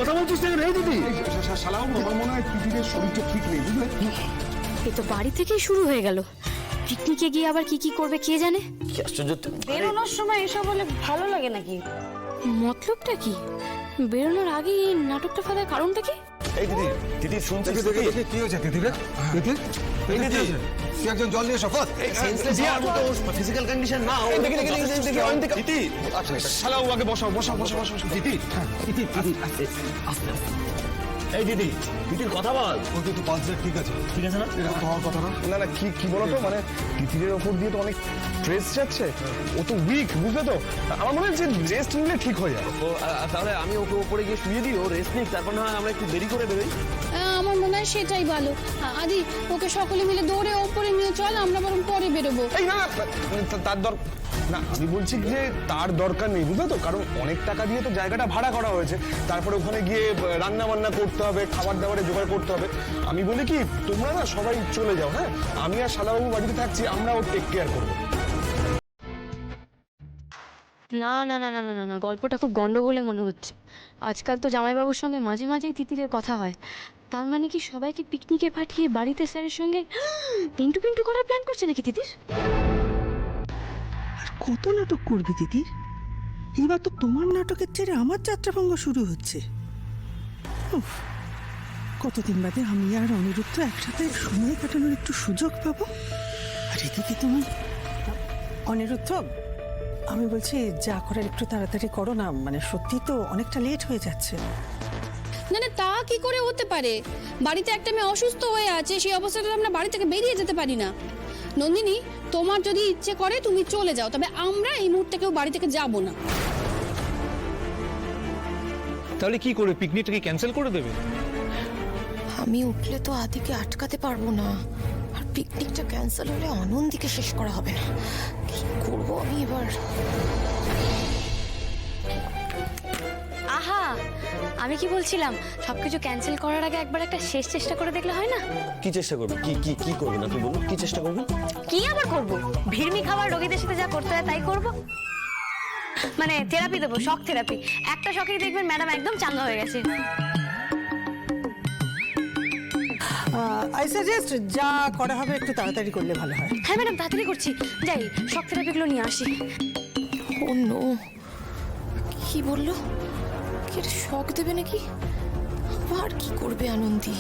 কথা বলছিস না রে দিদি? শালাবাবু, আমার মনে হয় তিতিরের শরীরটা ঠিক নেই, বুঝলে? এ তো বাড়ি থেকেই শুরু হয়ে গেল। পিকনিকে গিয়ে আবার কি কি করবে কে জানে। কি আশ্চর্য! বেরোনোর সময় এসব বলে ভালো লাগে নাকি? মতলবটা কি? বেরোনোর আগে এই নাটকটা ফেলার কারণটা কি? এই দিদি, দিদি শুনছিস? কি হয়েছে তিতিরের? তিতির? এই দিদি, তুই একজন জল নিয়ে শপথ। সেন্সলেস হওয়ার মতো ফিজিক্যাল কন্ডিশন না। দেখি দিদি, আচ্ছা, শালাবাবু আগে বসাও। তিতি, তিতি, তিতি, আস্তে। এই দিদি, দিদির কথা বল। ও তো একটু পালস ঠিক আছে। ঠিক আছে না? এরকম তো হওয়ার কথা না। না কি বলতো, মানে তিতিরের ওপর দিয়ে তো অনেক স্ট্রেস যাচ্ছে, ও তো উইক, বুঝলে তো? আমার মনে হয় যে রেস্ট নিলে ঠিক হয়ে যাবে। তাহলে আমি ওকে উপরে গিয়ে শুয়ে দিই, ও রেস্ট নিক, তারপর না হয় আমরা একটু দেরি করে বেরোই। আমার মনে হয় সেটাই ভালো। আদি, ওকে সকলে মিলে দৌড়ে ওপরে নিয়ে চল, আমরা বরং পরে বেরোবো। এই না, তার দরকার না, আমি বলছি যে তার দরকার নেই, বুঝলে তো? কারণ অনেক টাকা দিয়ে তো জায়গাটা ভাড়া করা হয়েছে, তারপরে ওখানে গিয়ে রান্না বান্না করতে হবে, খাবার দাবারে জোগাড় করতে হবে। আমি বলি কি, তোমরা না সবাই চলে যাও, হ্যাঁ? আমি আর শালাবাবু বাড়িতে থাকছি, আমরা ওর টেক কেয়ার করবো। না না না না না না না, গল্পটা খুব গন্ডগোলে মনে হচ্ছে। আজকাল তো জামাইবাবুর সঙ্গে মাঝে মাঝেই তিতিরের কথা হয়। তার মানে কি সবাইকে পিকনিকে পাঠিয়ে বাড়িতে স্যারের সঙ্গে পিন্টু পিন্টু করার প্ল্যান করছে নাকি তিতির? কত নাটক করবে দিদির? এবার তো তোমার নাটকের ছেড়ে আমার যাত্রাভঙ্গ শুরু হচ্ছে। উফ, কতদিন বাদে আমি আর অনিরুদ্ধ একসাথে সময় কাটানোর একটু সুযোগ পাবো। আর এদিকে তুমি অনিরুদ্ধ, আমি বলছি যা করার একটু তাড়াতাড়ি করো না, মানে সত্যি তো অনেকটা লেট হয়ে যাচ্ছে। না না, তা কি করে হতে পারে? বাড়িতে একটা মেয়ে অসুস্থ হয়ে আছে, সেই অবস্থাতে আমরা বাড়ি থেকে বেরিয়ে যেতে পারি না। নন্দিনী, তোমার যদি ইচ্ছে করে তুমি চলে যাও, তবে আমরা এই মুহূর্তে কেউ বাড়ি থেকে যাব না। তাহলে কি করে, পিকনিকটাকে ক্যান্সেল করে দেবে? আমি উঠলে তো আদিকে আটকাতে পারবো না, আর পিকনিকটা ক্যান্সেল হলে আনন্দীকে শেষ করা হবে না। কি করবো আমি এবার? আহা, আমি কি বলছিলাম, সবকিছু ক্যান্সেল করার আগে একবার একটা শেষ চেষ্টা করে দেখলে হয় না? কি চেষ্টা করবে? কি করবে না তুই বলুন, কি চেষ্টা করবে? কি আবার করব? ভিড়মি খাবার রোগীদের সাথে যা করতে হয় তাই করব। মানে থেরাপি দেবো, শক থেরাপি। একটা শকেই দেখবেন ম্যাডাম একদম চাঙ্গা হয়ে গেছে। আই সাজেস্ট যা করা হবে একটু তাড়াতাড়ি করলে ভালো হয়। হ্যাঁ ম্যাডাম, তাড়াতাড়ি করছি। যাই শক থেরাপিগুলো নিয়ে আসি। ও নো, কি বললো? কি এটা শক দেবে নাকি? আবার কি করবে আনন্দী?